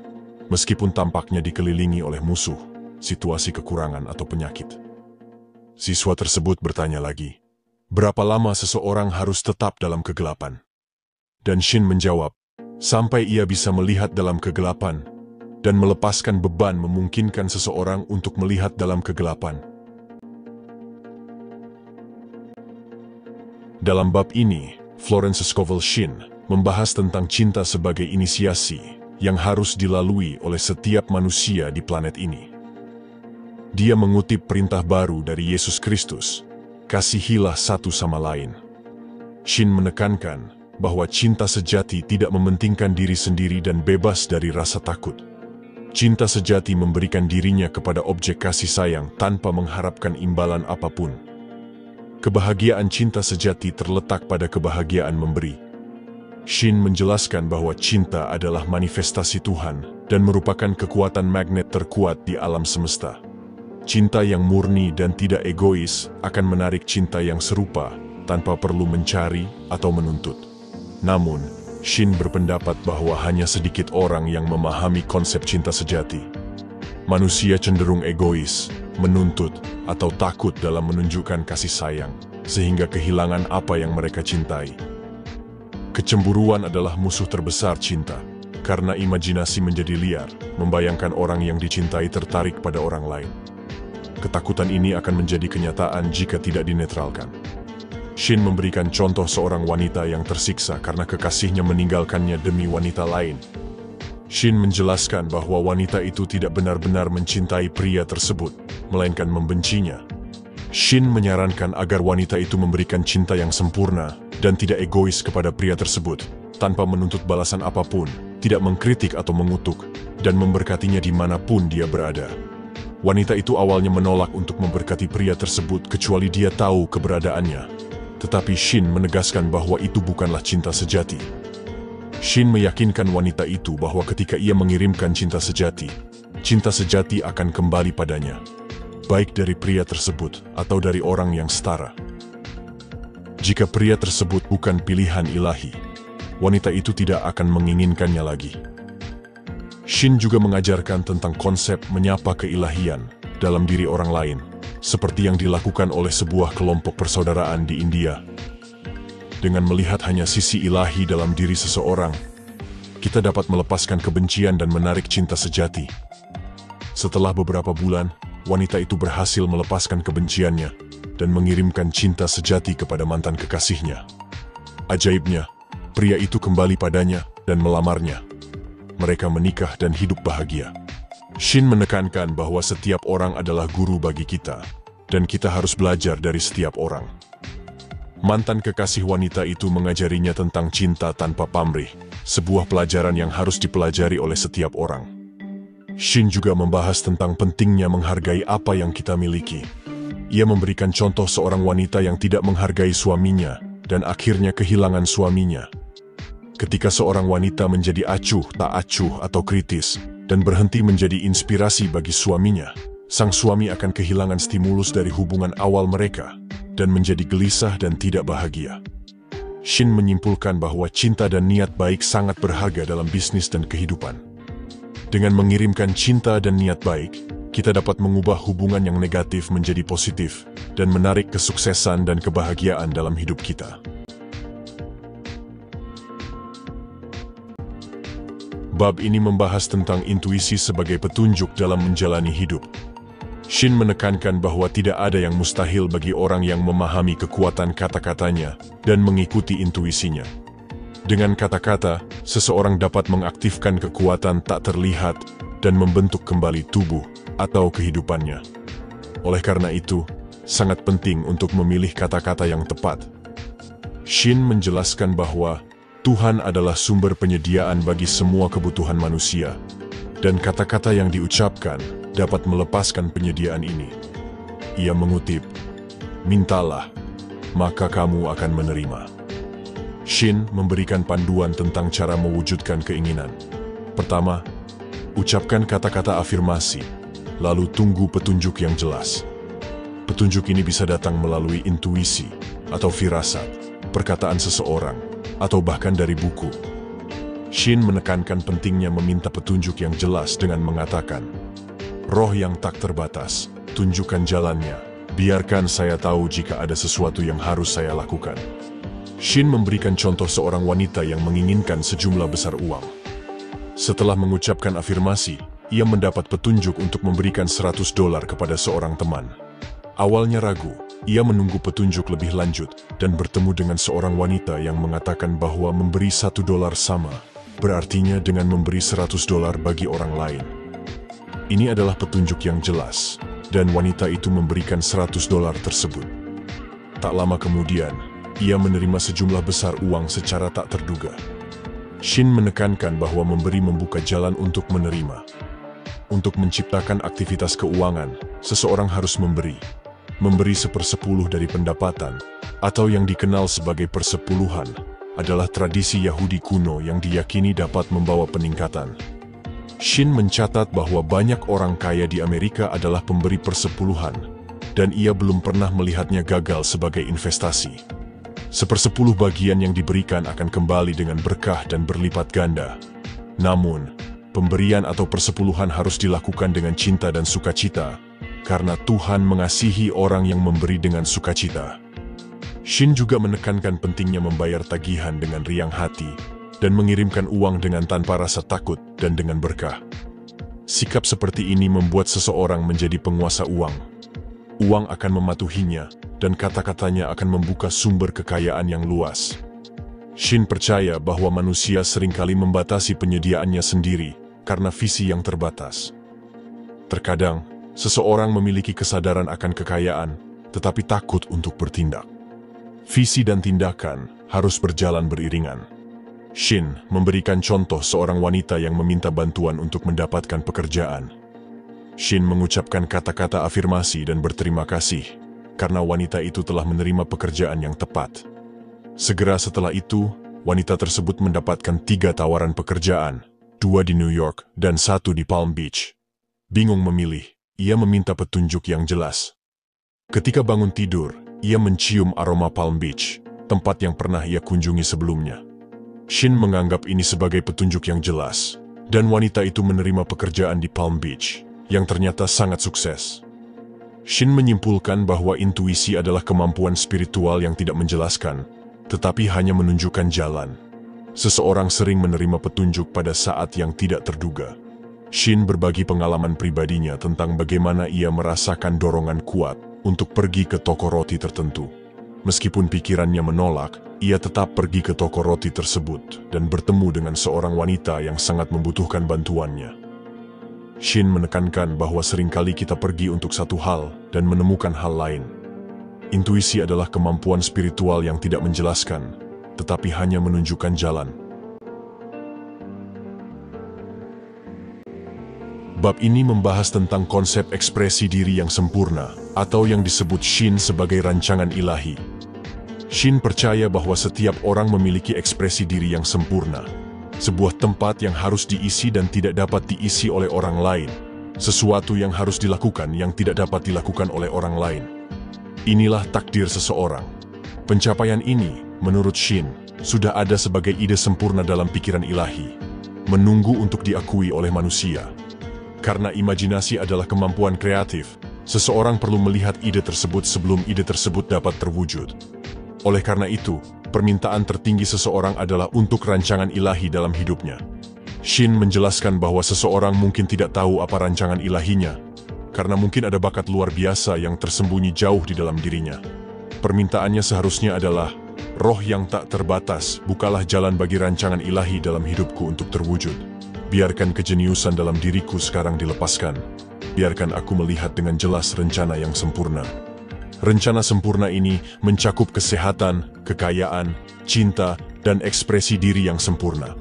meskipun tampaknya dikelilingi oleh musuh, situasi kekurangan atau penyakit. Siswa tersebut bertanya lagi, berapa lama seseorang harus tetap dalam kegelapan? Dan Shin menjawab, sampai ia bisa melihat dalam kegelapan, dan melepaskan beban memungkinkan seseorang untuk melihat dalam kegelapan. Dalam bab ini, Florence Scovel Shin membahas tentang cinta sebagai inisiasi yang harus dilalui oleh setiap manusia di planet ini. Dia mengutip perintah baru dari Yesus Kristus, "Kasihilah satu sama lain." Shin menekankan bahwa cinta sejati tidak mementingkan diri sendiri dan bebas dari rasa takut. Cinta sejati memberikan dirinya kepada objek kasih sayang tanpa mengharapkan imbalan apapun. Kebahagiaan cinta sejati terletak pada kebahagiaan memberi. Shin menjelaskan bahwa cinta adalah manifestasi Tuhan dan merupakan kekuatan magnet terkuat di alam semesta. Cinta yang murni dan tidak egois akan menarik cinta yang serupa tanpa perlu mencari atau menuntut. Namun, Shin berpendapat bahwa hanya sedikit orang yang memahami konsep cinta sejati. Manusia cenderung egois, menuntut, atau takut dalam menunjukkan kasih sayang, sehingga kehilangan apa yang mereka cintai. Kecemburuan adalah musuh terbesar cinta, karena imajinasi menjadi liar, membayangkan orang yang dicintai tertarik pada orang lain. Ketakutan ini akan menjadi kenyataan jika tidak dinetralkan. Shin memberikan contoh seorang wanita yang tersiksa karena kekasihnya meninggalkannya demi wanita lain. Shin menjelaskan bahwa wanita itu tidak benar-benar mencintai pria tersebut, melainkan membencinya. Shin menyarankan agar wanita itu memberikan cinta yang sempurna dan tidak egois kepada pria tersebut, tanpa menuntut balasan apapun, tidak mengkritik atau mengutuk, dan memberkatinya dimanapun dia berada. Wanita itu awalnya menolak untuk memberkati pria tersebut kecuali dia tahu keberadaannya. Tetapi Shin menegaskan bahwa itu bukanlah cinta sejati. Shin meyakinkan wanita itu bahwa ketika ia mengirimkan cinta sejati akan kembali padanya, baik dari pria tersebut atau dari orang yang setara. Jika pria tersebut bukan pilihan ilahi, wanita itu tidak akan menginginkannya lagi. Shin juga mengajarkan tentang konsep menyapa keilahian dalam diri orang lain, seperti yang dilakukan oleh sebuah kelompok persaudaraan di India. Dengan melihat hanya sisi ilahi dalam diri seseorang, kita dapat melepaskan kebencian dan menarik cinta sejati. Setelah beberapa bulan, wanita itu berhasil melepaskan kebenciannya dan mengirimkan cinta sejati kepada mantan kekasihnya. Ajaibnya, pria itu kembali padanya dan melamarnya. Mereka menikah dan hidup bahagia. Shin menekankan bahwa setiap orang adalah guru bagi kita, dan kita harus belajar dari setiap orang. Mantan kekasih wanita itu mengajarinya tentang cinta tanpa pamrih, sebuah pelajaran yang harus dipelajari oleh setiap orang. Shin juga membahas tentang pentingnya menghargai apa yang kita miliki. Ia memberikan contoh seorang wanita yang tidak menghargai suaminya, dan akhirnya kehilangan suaminya. Ketika seorang wanita menjadi acuh, tak acuh, atau kritis, dan berhenti menjadi inspirasi bagi suaminya, sang suami akan kehilangan stimulus dari hubungan awal mereka, dan menjadi gelisah dan tidak bahagia. Shin menyimpulkan bahwa cinta dan niat baik sangat berharga dalam bisnis dan kehidupan. Dengan mengirimkan cinta dan niat baik, kita dapat mengubah hubungan yang negatif menjadi positif, dan menarik kesuksesan dan kebahagiaan dalam hidup kita. Bab ini membahas tentang intuisi sebagai petunjuk dalam menjalani hidup. Shin menekankan bahwa tidak ada yang mustahil bagi orang yang memahami kekuatan kata-katanya dan mengikuti intuisinya. Dengan kata-kata, seseorang dapat mengaktifkan kekuatan tak terlihat dan membentuk kembali tubuh atau kehidupannya. Oleh karena itu, sangat penting untuk memilih kata-kata yang tepat. Shin menjelaskan bahwa Tuhan adalah sumber penyediaan bagi semua kebutuhan manusia, dan kata-kata yang diucapkan dapat melepaskan penyediaan ini. Ia mengutip, "Mintalah, maka kamu akan menerima." Shin memberikan panduan tentang cara mewujudkan keinginan. Pertama, ucapkan kata-kata afirmasi, lalu tunggu petunjuk yang jelas. Petunjuk ini bisa datang melalui intuisi atau firasat, perkataan seseorang, atau bahkan dari buku. Shin menekankan pentingnya meminta petunjuk yang jelas dengan mengatakan, "Roh yang tak terbatas, tunjukkan jalannya. Biarkan saya tahu jika ada sesuatu yang harus saya lakukan." Shin memberikan contoh seorang wanita yang menginginkan sejumlah besar uang. Setelah mengucapkan afirmasi, ia mendapat petunjuk untuk memberikan $100 kepada seorang teman. Awalnya ragu, ia menunggu petunjuk lebih lanjut dan bertemu dengan seorang wanita yang mengatakan bahwa memberi $1 sama, berartinya dengan memberi $100 bagi orang lain. Ini adalah petunjuk yang jelas, dan wanita itu memberikan $100 tersebut. Tak lama kemudian, ia menerima sejumlah besar uang secara tak terduga. Shin menekankan bahwa memberi membuka jalan untuk menerima. Untuk menciptakan aktivitas keuangan, seseorang harus memberi. Memberi 1/10 dari pendapatan, atau yang dikenal sebagai persepuluhan, adalah tradisi Yahudi kuno yang diyakini dapat membawa peningkatan. Shin mencatat bahwa banyak orang kaya di Amerika adalah pemberi persepuluhan, dan ia belum pernah melihatnya gagal sebagai investasi. 1/10 bagian yang diberikan akan kembali dengan berkah dan berlipat ganda. Namun, pemberian atau persepuluhan harus dilakukan dengan cinta dan sukacita, karena Tuhan mengasihi orang yang memberi dengan sukacita. Shin juga menekankan pentingnya membayar tagihan dengan riang hati dan mengirimkan uang dengan tanpa rasa takut dan dengan berkah. Sikap seperti ini membuat seseorang menjadi penguasa uang. Uang akan mematuhinya dan kata-katanya akan membuka sumber kekayaan yang luas. Shin percaya bahwa manusia seringkali membatasi penyediaannya sendiri karena visi yang terbatas. Terkadang, seseorang memiliki kesadaran akan kekayaan, tetapi takut untuk bertindak. Visi dan tindakan harus berjalan beriringan. Shin memberikan contoh seorang wanita yang meminta bantuan untuk mendapatkan pekerjaan. Shin mengucapkan kata-kata afirmasi dan berterima kasih, karena wanita itu telah menerima pekerjaan yang tepat. Segera setelah itu, wanita tersebut mendapatkan 3 tawaran pekerjaan, 2 di New York dan 1 di Palm Beach. Bingung memilih, ia meminta petunjuk yang jelas. Ketika bangun tidur, ia mencium aroma Palm Beach, tempat yang pernah ia kunjungi sebelumnya. Shin menganggap ini sebagai petunjuk yang jelas, dan wanita itu menerima pekerjaan di Palm Beach, yang ternyata sangat sukses. Shin menyimpulkan bahwa intuisi adalah kemampuan spiritual yang tidak menjelaskan, tetapi hanya menunjukkan jalan. Seseorang sering menerima petunjuk pada saat yang tidak terduga. Shin berbagi pengalaman pribadinya tentang bagaimana ia merasakan dorongan kuat untuk pergi ke toko roti tertentu. Meskipun pikirannya menolak, ia tetap pergi ke toko roti tersebut dan bertemu dengan seorang wanita yang sangat membutuhkan bantuannya. Shin menekankan bahwa seringkali kita pergi untuk satu hal dan menemukan hal lain. Intuisi adalah kemampuan spiritual yang tidak menjelaskan, tetapi hanya menunjukkan jalan. Bab ini membahas tentang konsep ekspresi diri yang sempurna, atau yang disebut Shin sebagai rancangan ilahi. Shin percaya bahwa setiap orang memiliki ekspresi diri yang sempurna, sebuah tempat yang harus diisi dan tidak dapat diisi oleh orang lain, sesuatu yang harus dilakukan yang tidak dapat dilakukan oleh orang lain. Inilah takdir seseorang. Pencapaian ini, menurut Shin, sudah ada sebagai ide sempurna dalam pikiran ilahi, menunggu untuk diakui oleh manusia. Karena imajinasi adalah kemampuan kreatif, seseorang perlu melihat ide tersebut sebelum ide tersebut dapat terwujud. Oleh karena itu, permintaan tertinggi seseorang adalah untuk rancangan ilahi dalam hidupnya. Shin menjelaskan bahwa seseorang mungkin tidak tahu apa rancangan ilahinya, karena mungkin ada bakat luar biasa yang tersembunyi jauh di dalam dirinya. Permintaannya seharusnya adalah, roh yang tak terbatas, bukalah jalan bagi rancangan ilahi dalam hidupku untuk terwujud. Biarkan kejeniusan dalam diriku sekarang dilepaskan. Biarkan aku melihat dengan jelas rencana yang sempurna. Rencana sempurna ini mencakup kesehatan, kekayaan, cinta, dan ekspresi diri yang sempurna.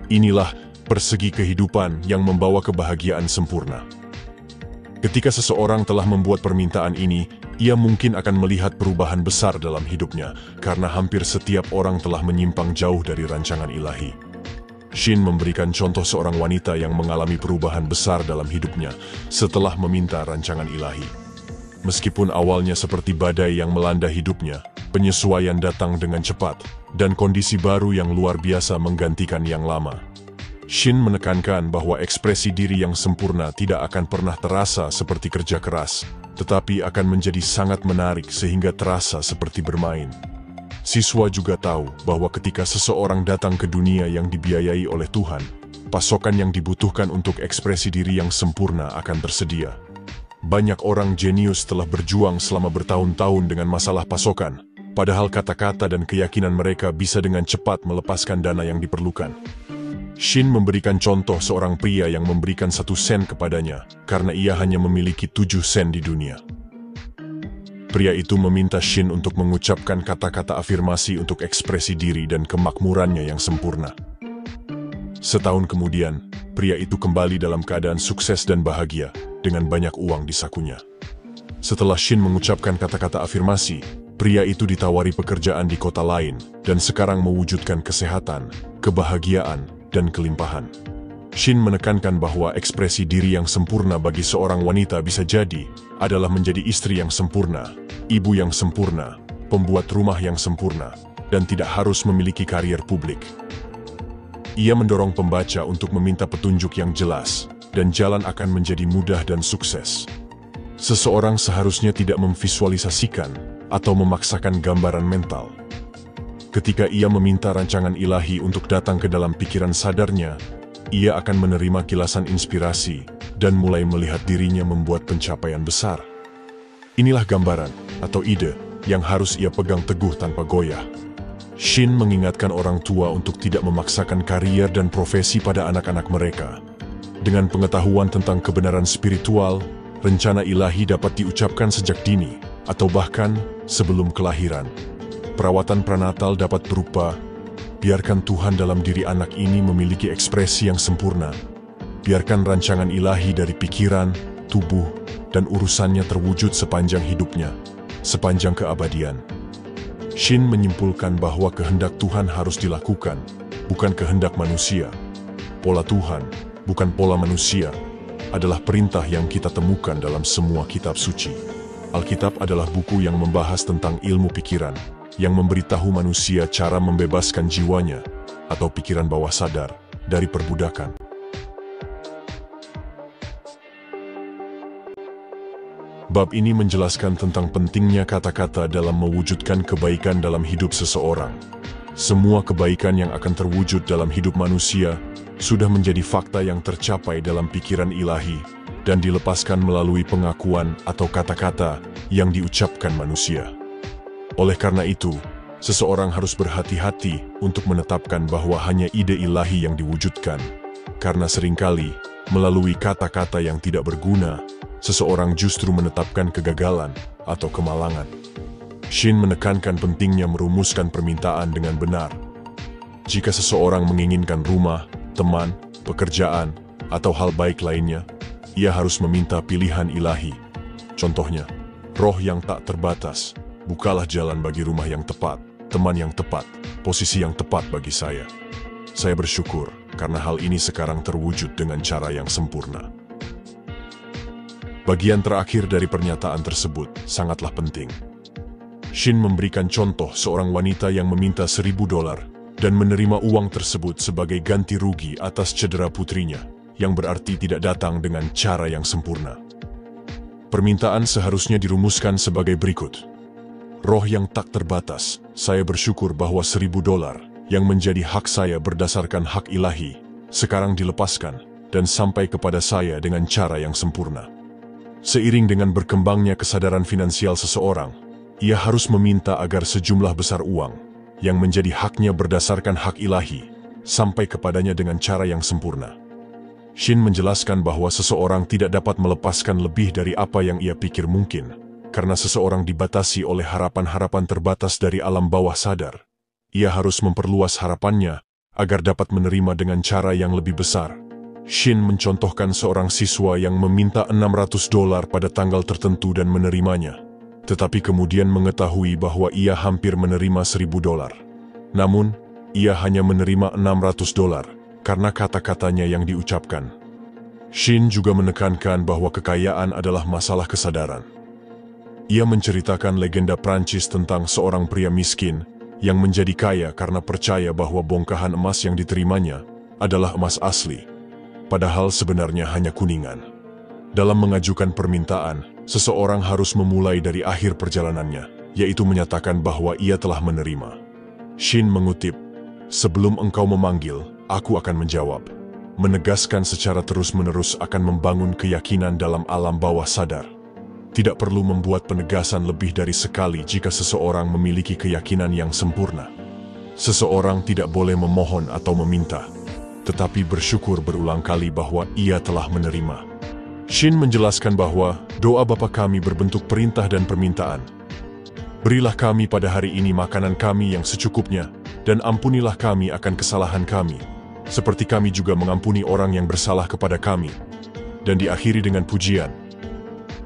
Inilah persegi kehidupan yang membawa kebahagiaan sempurna. Ketika seseorang telah membuat permintaan ini, ia mungkin akan melihat perubahan besar dalam hidupnya, karena hampir setiap orang telah menyimpang jauh dari rancangan ilahi. Shin memberikan contoh seorang wanita yang mengalami perubahan besar dalam hidupnya setelah meminta rancangan ilahi. Meskipun awalnya seperti badai yang melanda hidupnya, penyesuaian datang dengan cepat, dan kondisi baru yang luar biasa menggantikan yang lama. Shin menekankan bahwa ekspresi diri yang sempurna tidak akan pernah terasa seperti kerja keras, tetapi akan menjadi sangat menarik sehingga terasa seperti bermain. Siswa juga tahu bahwa ketika seseorang datang ke dunia yang dibiayai oleh Tuhan, pasokan yang dibutuhkan untuk ekspresi diri yang sempurna akan tersedia. Banyak orang jenius telah berjuang selama bertahun-tahun dengan masalah pasokan, padahal kata-kata dan keyakinan mereka bisa dengan cepat melepaskan dana yang diperlukan. Shin memberikan contoh seorang pria yang memberikan 1 sen kepadanya, karena ia hanya memiliki 7 sen di dunia. Pria itu meminta Shin untuk mengucapkan kata-kata afirmasi untuk ekspresi diri dan kemakmurannya yang sempurna. Setahun kemudian, pria itu kembali dalam keadaan sukses dan bahagia, dengan banyak uang di sakunya. Setelah Shin mengucapkan kata-kata afirmasi, pria itu ditawari pekerjaan di kota lain, dan sekarang mewujudkan kesehatan, kebahagiaan, dan kelimpahan. Shin menekankan bahwa ekspresi diri yang sempurna bagi seorang wanita bisa jadi adalah menjadi istri yang sempurna, ibu yang sempurna, pembuat rumah yang sempurna, dan tidak harus memiliki karier publik. Ia mendorong pembaca untuk meminta petunjuk yang jelas, dan jalan akan menjadi mudah dan sukses. Seseorang seharusnya tidak memvisualisasikan atau memaksakan gambaran mental. Ketika ia meminta rancangan ilahi untuk datang ke dalam pikiran sadarnya, ia akan menerima kilasan inspirasi dan mulai melihat dirinya membuat pencapaian besar. Inilah gambaran atau ide yang harus ia pegang teguh tanpa goyah. Shin mengingatkan orang tua untuk tidak memaksakan karier dan profesi pada anak-anak mereka. Dengan pengetahuan tentang kebenaran spiritual, rencana ilahi dapat diucapkan sejak dini atau bahkan sebelum kelahiran. Perawatan prenatal dapat berupa, biarkan Tuhan dalam diri anak ini memiliki ekspresi yang sempurna. Biarkan rancangan ilahi dari pikiran, tubuh, dan urusannya terwujud sepanjang hidupnya, sepanjang keabadian. Shin menyimpulkan bahwa kehendak Tuhan harus dilakukan, bukan kehendak manusia. Pola Tuhan, bukan pola manusia, adalah perintah yang kita temukan dalam semua kitab suci. Alkitab adalah buku yang membahas tentang ilmu pikiran, yang memberitahu manusia cara membebaskan jiwanya atau pikiran bawah sadar dari perbudakan. Bab ini menjelaskan tentang pentingnya kata-kata dalam mewujudkan kebaikan dalam hidup seseorang. Semua kebaikan yang akan terwujud dalam hidup manusia sudah menjadi fakta yang tercapai dalam pikiran ilahi dan dilepaskan melalui pengakuan atau kata-kata yang diucapkan manusia. Oleh karena itu, seseorang harus berhati-hati untuk menetapkan bahwa hanya ide ilahi yang diwujudkan, karena seringkali, melalui kata-kata yang tidak berguna, seseorang justru menetapkan kegagalan atau kemalangan. Shin menekankan pentingnya merumuskan permintaan dengan benar. Jika seseorang menginginkan rumah, teman, pekerjaan, atau hal baik lainnya, ia harus meminta pilihan ilahi. Contohnya, roh yang tak terbatas. Bukalah jalan bagi rumah yang tepat, teman yang tepat, posisi yang tepat bagi saya. Saya bersyukur karena hal ini sekarang terwujud dengan cara yang sempurna. Bagian terakhir dari pernyataan tersebut sangatlah penting. Shin memberikan contoh seorang wanita yang meminta $1.000 dan menerima uang tersebut sebagai ganti rugi atas cedera putrinya, yang berarti tidak datang dengan cara yang sempurna. Permintaan seharusnya dirumuskan sebagai berikut. Roh yang tak terbatas, saya bersyukur bahwa $1.000 yang menjadi hak saya berdasarkan hak ilahi, sekarang dilepaskan dan sampai kepada saya dengan cara yang sempurna. Seiring dengan berkembangnya kesadaran finansial seseorang, ia harus meminta agar sejumlah besar uang, yang menjadi haknya berdasarkan hak ilahi, sampai kepadanya dengan cara yang sempurna. Shin menjelaskan bahwa seseorang tidak dapat melepaskan lebih dari apa yang ia pikir mungkin, karena seseorang dibatasi oleh harapan-harapan terbatas dari alam bawah sadar. Ia harus memperluas harapannya agar dapat menerima dengan cara yang lebih besar. Shin mencontohkan seorang siswa yang meminta $600 pada tanggal tertentu dan menerimanya, tetapi kemudian mengetahui bahwa ia hampir menerima $1.000. Namun, ia hanya menerima $600 karena kata-katanya yang diucapkan. Shin juga menekankan bahwa kekayaan adalah masalah kesadaran. Ia menceritakan legenda Prancis tentang seorang pria miskin yang menjadi kaya karena percaya bahwa bongkahan emas yang diterimanya adalah emas asli, padahal sebenarnya hanya kuningan. Dalam mengajukan permintaan, seseorang harus memulai dari akhir perjalanannya, yaitu menyatakan bahwa ia telah menerima. Shin mengutip, "Sebelum engkau memanggil, aku akan menjawab." Menegaskan secara terus-menerus akan membangun keyakinan dalam alam bawah sadar. Tidak perlu membuat penegasan lebih dari sekali jika seseorang memiliki keyakinan yang sempurna. Seseorang tidak boleh memohon atau meminta, tetapi bersyukur berulang kali bahwa ia telah menerima. Shin menjelaskan bahwa doa Bapa kami berbentuk perintah dan permintaan. Berilah kami pada hari ini makanan kami yang secukupnya, dan ampunilah kami akan kesalahan kami, seperti kami juga mengampuni orang yang bersalah kepada kami. Dan diakhiri dengan pujian.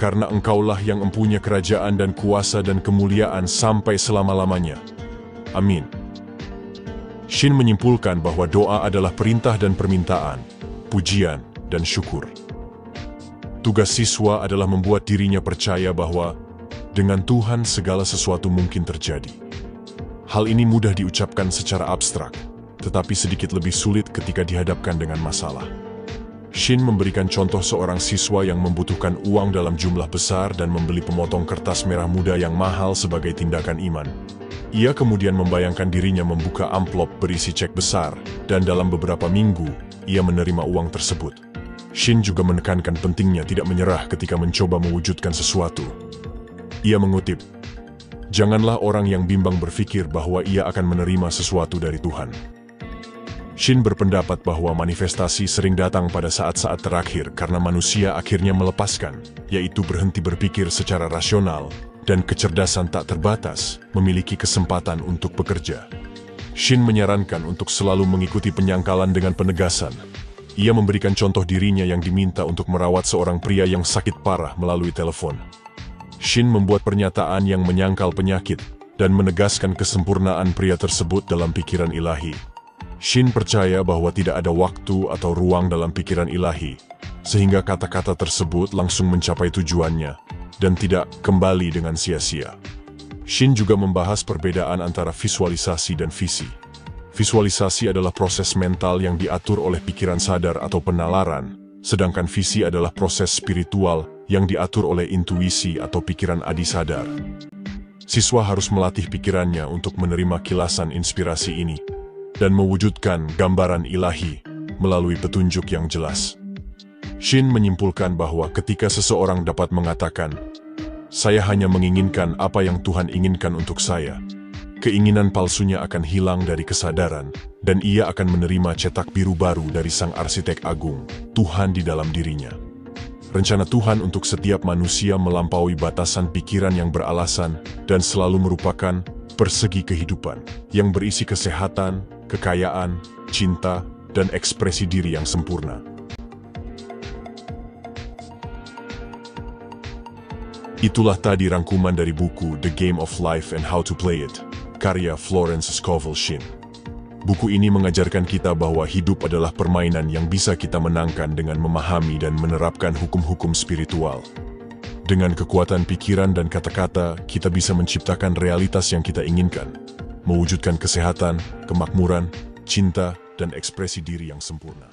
Karena engkaulah yang mempunyai kerajaan dan kuasa dan kemuliaan sampai selama-lamanya. Amin. Shin menyimpulkan bahwa doa adalah perintah dan permintaan, pujian dan syukur. Tugas siswa adalah membuat dirinya percaya bahwa dengan Tuhan segala sesuatu mungkin terjadi. Hal ini mudah diucapkan secara abstrak, tetapi sedikit lebih sulit ketika dihadapkan dengan masalah. Shin memberikan contoh seorang siswa yang membutuhkan uang dalam jumlah besar dan membeli pemotong kertas merah muda yang mahal sebagai tindakan iman. Ia kemudian membayangkan dirinya membuka amplop berisi cek besar, dan dalam beberapa minggu, ia menerima uang tersebut. Shin juga menekankan pentingnya tidak menyerah ketika mencoba mewujudkan sesuatu. Ia mengutip, "Janganlah orang yang bimbang berpikir bahwa ia akan menerima sesuatu dari Tuhan." Shin berpendapat bahwa manifestasi sering datang pada saat-saat terakhir karena manusia akhirnya melepaskan, yaitu berhenti berpikir secara rasional, dan kecerdasan tak terbatas memiliki kesempatan untuk bekerja. Shin menyarankan untuk selalu mengikuti penyangkalan dengan penegasan. Ia memberikan contoh dirinya yang diminta untuk merawat seorang pria yang sakit parah melalui telepon. Shin membuat pernyataan yang menyangkal penyakit dan menegaskan kesempurnaan pria tersebut dalam pikiran ilahi. Shin percaya bahwa tidak ada waktu atau ruang dalam pikiran ilahi, sehingga kata-kata tersebut langsung mencapai tujuannya dan tidak kembali dengan sia-sia. Shin juga membahas perbedaan antara visualisasi dan visi. Visualisasi adalah proses mental yang diatur oleh pikiran sadar atau penalaran, sedangkan visi adalah proses spiritual yang diatur oleh intuisi atau pikiran adisadar. Siswa harus melatih pikirannya untuk menerima kilasan inspirasi ini dan mewujudkan gambaran ilahi melalui petunjuk yang jelas. Shin menyimpulkan bahwa ketika seseorang dapat mengatakan, "Saya hanya menginginkan apa yang Tuhan inginkan untuk saya," keinginan palsunya akan hilang dari kesadaran, dan ia akan menerima cetak biru baru dari Sang Arsitek Agung, Tuhan di dalam dirinya. Rencana Tuhan untuk setiap manusia melampaui batasan pikiran yang beralasan dan selalu merupakan persegi kehidupan yang berisi kesehatan, kekayaan, cinta, dan ekspresi diri yang sempurna. Itulah tadi rangkuman dari buku The Game of Life and How to Play It, karya Florence Scovel Shinn. Buku ini mengajarkan kita bahwa hidup adalah permainan yang bisa kita menangkan dengan memahami dan menerapkan hukum-hukum spiritual. Dengan kekuatan pikiran dan kata-kata, kita bisa menciptakan realitas yang kita inginkan, mewujudkan kesehatan, kemakmuran, cinta, dan ekspresi diri yang sempurna.